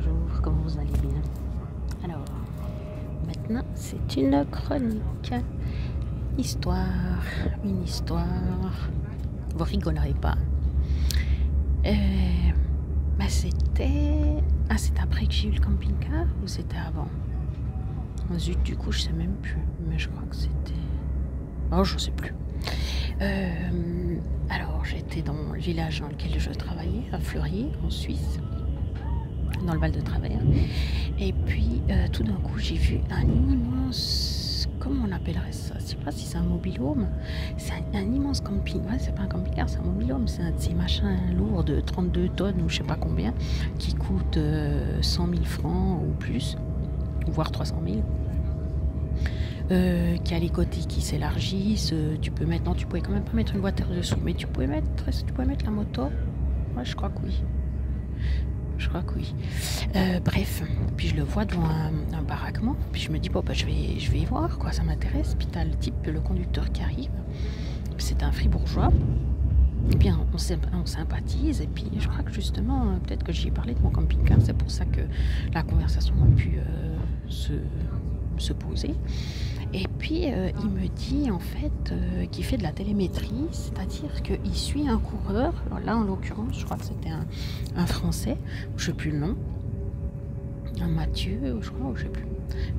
bonjour, comment vous allez bien? Alors, maintenant, c'est une chronique. Histoire, une histoire. Vous rigolerez pas. C'était... Ah, c'est après que j'ai eu le camping-car ou c'était avant? Oh, zut, du coup, je sais même plus. Mais je crois que c'était... Oh, je sais plus. Alors, j'étais dans le village dans lequel je travaillais, à Fleury, en Suisse, dans le Val de Travers. Et puis, tout d'un coup, j'ai vu un immense... Comment on appellerait ça? Je sais pas si c'est un mobil-home. C'est un immense camping. Ouais, c'est pas un camping-car, c'est un mobil-home. C'est un de ces machins lourds de 32 tonnes ou je sais pas combien, qui coûte 100 000 francs ou plus, voire 300 000. Qui a les côtés qui s'élargissent. Tu peux mettre... Non, tu pouvais quand même pas mettre une voiture dessous, mais tu pouvais mettre la moto. Ouais, je crois que oui. Je crois que oui. Bref, puis je le vois devant un baraquement, puis je me dis, bon, bah, je vais y voir, quoi, ça m'intéresse. Puis t'as le type, le conducteur qui arrive, c'est un fribourgeois. Et bien, on sympathise, et puis je crois que justement, peut-être que j'y ai parlé de mon camping-car, c'est pour ça que la conversation a pu se poser. Et puis, il me dit, en fait, qu'il fait de la télémétrie, c'est-à-dire qu'il suit un coureur. Alors là, en l'occurrence, je crois que c'était un Français, je ne sais plus le nom, un Mathieu, je crois, ou je ne sais plus.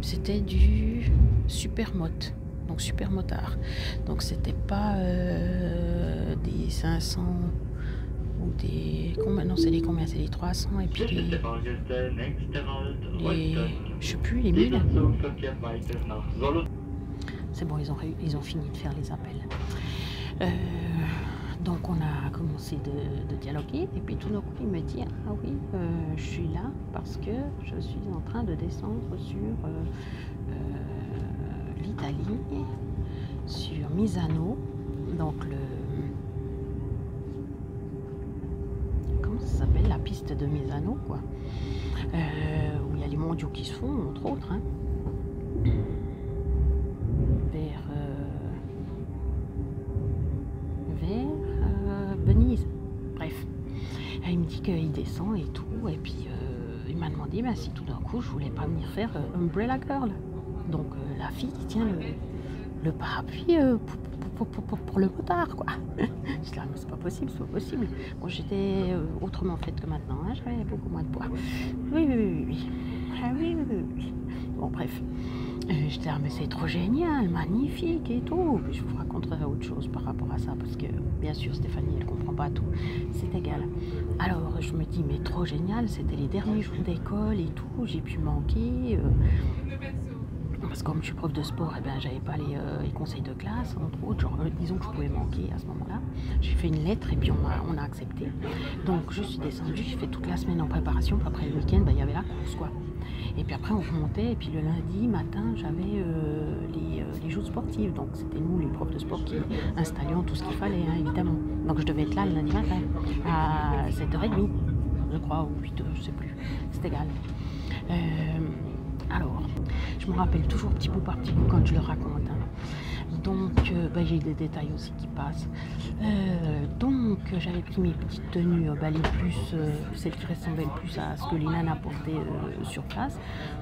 C'était du Supermote, donc super motard. Donc, c'était pas des 500 ou des... Non, c'est les combien? C'est les 300 et puis les je sais plus, les 1000. C'est bon, ils ont fini de faire les appels. Donc on a commencé de dialoguer et puis tout d'un coup il me dit ah oui, je suis là parce que je suis en train de descendre sur l'Italie, sur Misano, donc comment ça s'appelle, la piste de Misano, quoi, où il y a les mondiaux qui se font, entre autres, hein, vers Venise. Bref, il me dit qu'il descend et tout, et puis il m'a demandé bah, si tout d'un coup je voulais pas venir faire Umbrella Girl, donc la fille qui tient le parapluie pour le motard, quoi. Je dis là, mais c'est pas possible, c'est pas possible. Bon, j'étais autrement faite que maintenant, hein, j'avais beaucoup moins de poids. Oui. Ah oui. Bon, bref. J'étais là, mais c'est trop génial, magnifique et tout. Puis je vous raconterai autre chose par rapport à ça, parce que bien sûr Stéphanie, elle comprend pas tout. C'est égal. Alors je me dis, mais trop génial, c'était les derniers jours d'école et tout, j'ai pu manquer. Parce que comme je suis prof de sport, eh ben, j'avais pas les conseils de classe, entre autres, genre, disons que je pouvais manquer à ce moment-là. J'ai fait une lettre et puis on a accepté. Donc je suis descendue, j'ai fait toute la semaine en préparation, puis après le week-end, ben, il y avait la course, quoi. Et puis après on remontait, et puis le lundi matin, j'avais les jours sportifs. Donc c'était nous, les profs de sport, qui installions tout ce qu'il fallait, hein, évidemment. Donc je devais être là le lundi matin, à 7h30, je crois, ou 8h, je sais plus, c'est égal. Alors, je me rappelle toujours petit bout par petit bout quand je le raconte. Hein. Donc, j'ai des détails aussi qui passent. Donc, j'avais pris mes petites tenues, les plus, celles qui ressemblaient le plus à ce que les nanas portaient sur place.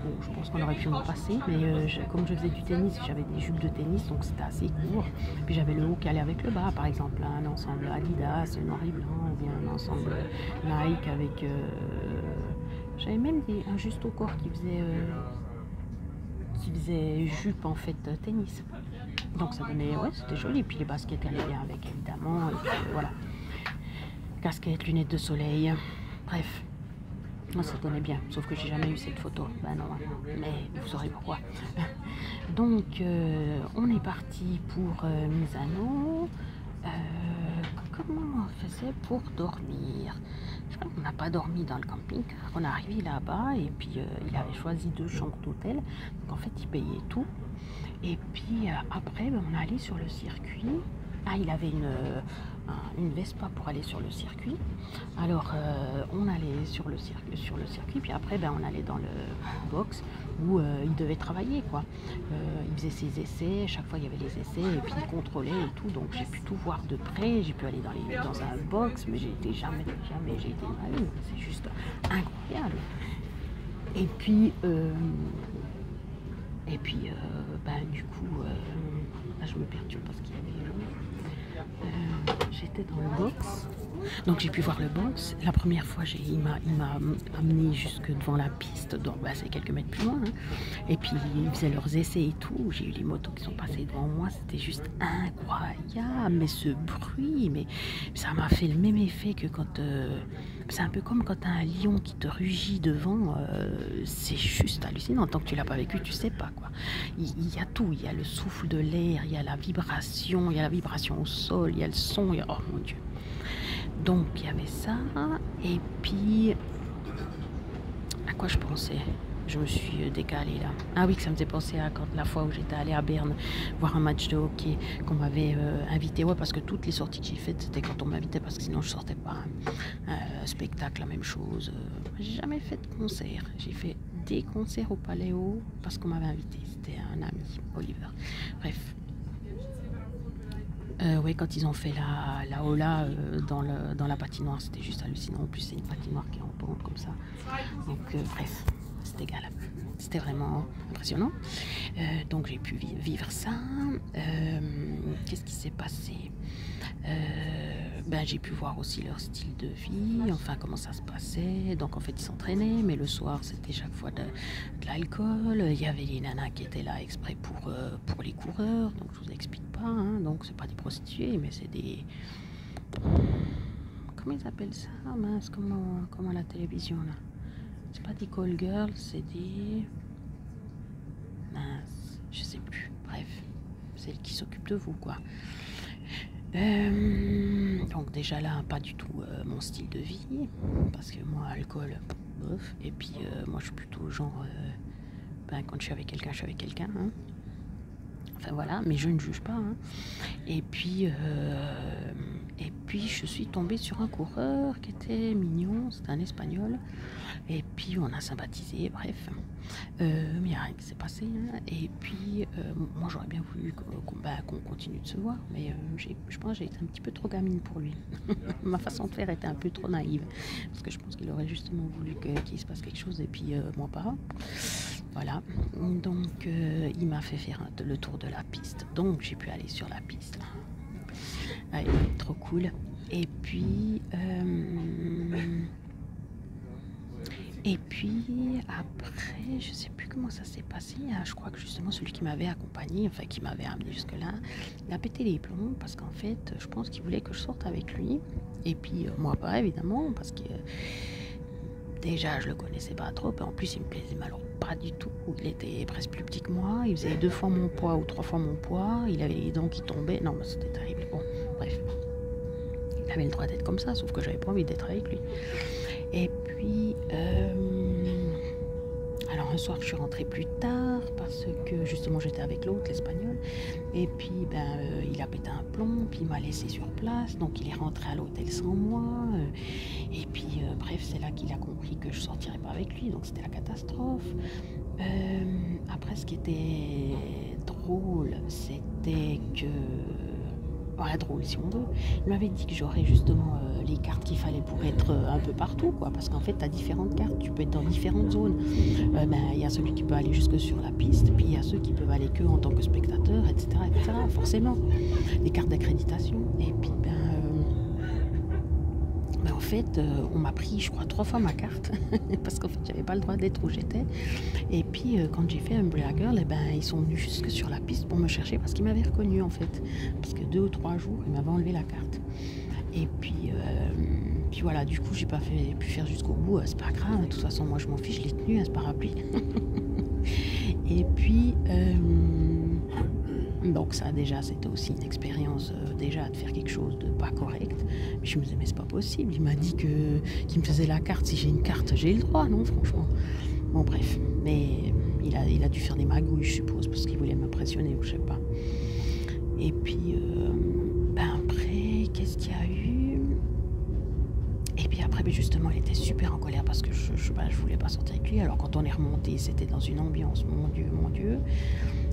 Bon, je pense qu'on aurait pu m'en passer, mais comme je faisais du tennis, j'avais des jupes de tennis, donc c'était assez court. Puis j'avais le haut qui allait avec le bas, par exemple, un ensemble Adidas, noir et blanc, ou bien un ensemble Nike avec... j'avais même un juste au corps qui faisait jupe, en fait, tennis. Donc ça donnait, ouais, c'était joli. Puis les baskets allaient bien avec, évidemment. Et puis voilà. Casquette, lunettes de soleil. Bref. Ça donnait bien. Sauf que j'ai jamais eu cette photo. Ben non, mais vous saurez pourquoi. Donc on est parti pour Misano. Comment on faisait pour dormir? Je crois qu'on n'a pas dormi dans le camping, car on est arrivé là-bas et puis il avait choisi 2 chambres d'hôtel. Donc en fait, il payait tout. Et puis après, on est allé sur le circuit. Ah, il avait une Vespa pour aller sur le circuit. Alors, on allait sur le circuit, puis après, on allait dans le box où il devait travailler, quoi. Il faisait ses essais, chaque fois il y avait les essais, et puis il contrôlait et tout. Donc, j'ai pu tout voir de près, j'ai pu aller dans un box, mais j'ai été jamais j'ai été dans une. C'est juste incroyable. Et puis, du coup, là, je me perturbe parce qu'il y avait des gens. J'étais dans le box, donc j'ai pu voir le box. La première fois, il m'a amené jusque devant la piste, donc c'est quelques mètres plus loin. Hein. Et puis ils faisaient leurs essais et tout. J'ai eu les motos qui sont passées devant moi, c'était juste incroyable. Mais ce bruit, mais ça m'a fait le même effet que quand. C'est un peu comme quand tu as un lion qui te rugit devant, c'est juste hallucinant. Tant que tu l'as pas vécu, tu sais pas quoi. Il y a tout, il y a le souffle de l'air, il y a la vibration au sol, il y a le son, oh mon Dieu. Donc il y avait ça, et puis à quoi je pensais? Je me suis décalée là. Ah oui, que ça me faisait penser à la fois où j'étais allée à Berne voir un match de hockey qu'on m'avait invité. Ouais, parce que toutes les sorties que j'ai faites, c'était quand on m'invitait, parce que sinon je sortais pas. Spectacle, la même chose. J'ai jamais fait de concert. J'ai fait des concerts au Paléo parce qu'on m'avait invité. C'était un ami, Oliver. Bref. Oui, quand ils ont fait la Ola dans la patinoire, c'était juste hallucinant. En plus, c'est une patinoire qui est en pente comme ça. Donc, bref, c'était égal. C'était vraiment impressionnant. Donc, j'ai pu vivre ça. Qu'est-ce qui s'est passé? J'ai pu voir aussi leur style de vie, enfin comment ça se passait. Donc en fait ils s'entraînaient, mais le soir c'était chaque fois de l'alcool. Il y avait les nanas qui étaient là exprès pour les coureurs, donc je vous explique pas, hein. Donc c'est pas des prostituées, mais c'est des... Comment ils appellent ça? Mince, comment à la télévision là? C'est pas des call girls, c'est des... Mince, je sais plus, bref, celles qui s'occupent de vous quoi. Donc déjà là, pas du tout mon style de vie, parce que moi, alcool, bof. Et puis moi, je suis plutôt genre, quand je suis avec quelqu'un, je suis avec quelqu'un. Hein. Enfin voilà, mais je ne juge pas. Hein. Et puis, je suis tombée sur un coureur qui était mignon, c'était un Espagnol. Et puis on a sympathisé, bref. Mais il n'y a rien qui s'est passé. Hein. Et puis moi j'aurais bien voulu qu'on continue de se voir, mais je pense que j'ai été un petit peu trop gamine pour lui. Ma façon de faire était un peu trop naïve, parce que je pense qu'il aurait justement voulu qu'il se passe quelque chose, et puis moi pas. Voilà, donc il m'a fait faire le tour de la piste, donc j'ai pu aller sur la piste. Ouais, trop cool. Et puis après, je sais plus comment ça s'est passé. Je crois que justement celui qui m'avait accompagné, enfin qui m'avait amené jusque-là, il a pété les plombs parce qu'en fait, je pense qu'il voulait que je sorte avec lui. Et puis moi pas évidemment, parce que déjà je le connaissais pas trop. Et en plus il me plaisait mais alors pas du tout. Il était presque plus petit que moi. Il faisait 2 fois mon poids ou 3 fois mon poids. Il avait les dents qui tombaient. Non, mais c'était terrible. Bon, bref. Il avait le droit d'être comme ça, sauf que j'avais pas envie d'être avec lui. Et puis, alors un soir je suis rentrée plus tard parce que justement j'étais avec l'autre, l'espagnol, et puis il a pété un plomb, puis il m'a laissé sur place, donc il est rentré à l'hôtel sans moi, et puis bref c'est là qu'il a compris que je sortirais pas avec lui, donc c'était la catastrophe. Après ce qui était drôle, c'était que... Voilà, drôle si on veut. Il m'avait dit que j'aurais justement les cartes qu'il fallait pour être un peu partout, quoi. Parce qu'en fait, tu as différentes cartes, tu peux être dans différentes zones. Il y a celui qui peut aller jusque sur la piste, puis il y a ceux qui peuvent aller que en tant que spectateur, etc. Forcément, les cartes d'accréditation. Et puis, en fait, on m'a pris, je crois, 3 fois ma carte, parce qu'en fait, j'avais pas le droit d'être où j'étais. Et puis, quand j'ai fait Umbrella Girl, ils sont venus jusque sur la piste pour me chercher, parce qu'ils m'avaient reconnu, en fait. Parce que 2 ou 3 jours, ils m'avaient enlevé la carte. Et puis voilà, du coup, j'ai pas pu faire jusqu'au bout. C'est pas grave, de toute façon, moi, je m'en fiche, je l'ai tenu, ce parapluie. Et puis... donc ça déjà c'était aussi une expérience déjà de faire quelque chose de pas correct. Mais je me disais mais c'est pas possible, il m'a dit qu'il me faisait la carte, si j'ai une carte j'ai le droit, non franchement. Bon bref, mais il a dû faire des magouilles je suppose parce qu'il voulait m'impressionner ou je sais pas. Et puis après qu'est-ce qu'il y a eu? Et puis après justement il était super en colère parce que je voulais pas sortir avec lui. Alors quand on est remonté c'était dans une ambiance, mon Dieu.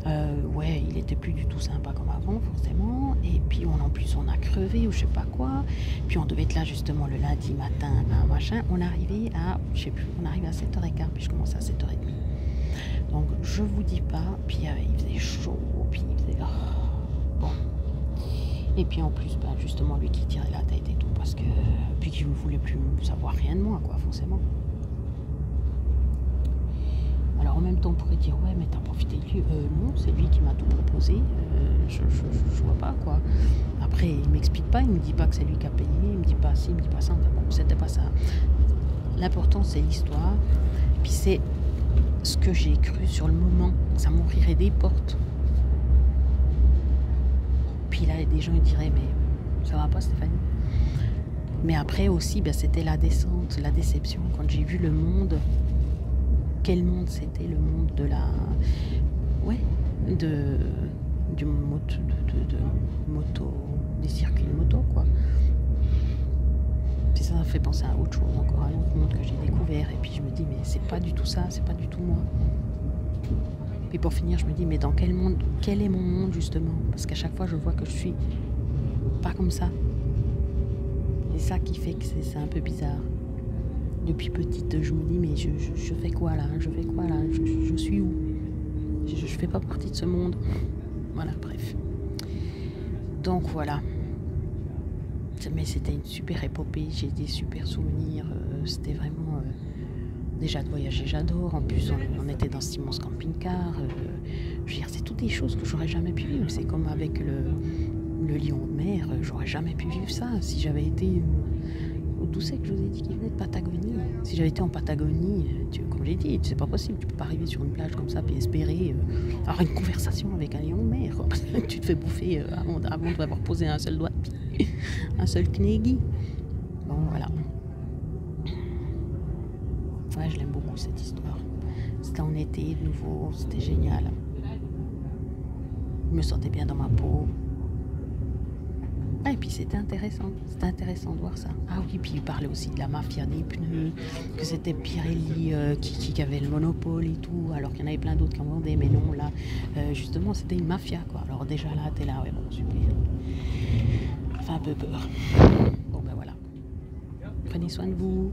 Ouais, il était plus du tout sympa comme avant, forcément. Et puis en plus, on a crevé ou je sais pas quoi. Puis on devait être là justement le lundi matin, machin. On arrivait à, je sais plus, on arrivait à 7h15, puis je commençais à 7h30. Donc je vous dis pas, puis il faisait chaud, puis il faisait... bon. Et puis en plus, justement, lui qui tirait la tête et tout, parce que... Puis qui ne voulait plus savoir rien de moi, quoi, forcément. Alors en même temps, on pourrait dire, ouais, mais t'as profité de lui. Non, c'est lui qui m'a tout proposé. Je vois pas, quoi. Après, il m'explique pas, il me dit pas que c'est lui qui a payé, il me dit pas ci, il me dit pas ça. Enfin bon, c'était pas ça. L'important, c'est l'histoire. Puis c'est ce que j'ai cru sur le moment. Ça m'ouvrirait des portes. Puis là, des gens ils diraient, mais ça va pas, Stéphanie. Mais après aussi, c'était la descente, la déception. Quand j'ai vu le monde... Quel monde c'était, le monde de la... Ouais, du moto, moto, des circuits de moto, quoi. Puis ça fait penser à autre chose, encore à un autre monde que j'ai découvert. Et puis je me dis, mais c'est pas du tout ça, c'est pas du tout moi. Puis pour finir, je me dis, mais dans quel monde, quel est mon monde, justement? Parce qu'à chaque fois, je vois que je suis pas comme ça. C'est ça qui fait que c'est un peu bizarre. Depuis petite, je me dis, mais je fais quoi là? Je fais quoi là? Je suis où? Je fais pas partie de ce monde. Voilà, bref. Donc voilà. Mais c'était une super épopée, j'ai des super souvenirs. C'était vraiment... déjà de voyager, j'adore. En plus, on était dans ce immense camping-car. Je veux dire, c'est toutes des choses que j'aurais jamais pu vivre. C'est comme avec le lion de mer. J'aurais jamais pu vivre ça si j'avais été... D'où c'est que je vous ai dit qu'il venait de Patagonie? Si j'avais été en Patagonie, comme j'ai dit, c'est pas possible. Tu peux pas arriver sur une plage comme ça et espérer avoir une conversation avec un lion de mer. Tu te fais bouffer avant d'avoir posé un seul doigt de pied, un seul knégui. Bon, voilà. Ouais, je l'aime beaucoup cette histoire. C'était en été, de nouveau, c'était génial. Je me sentais bien dans ma peau. Ah, et puis c'était intéressant de voir ça. Ah oui, puis il parlait aussi de la mafia des pneus, que c'était Pirelli qui avait le monopole et tout, alors qu'il y en avait plein d'autres qui en vendaient, mais non, là, justement, c'était une mafia, quoi. Alors déjà là, t'es là, ouais, bon, super. Ça fait un peu peur. Bon, ben voilà. Prenez soin de vous.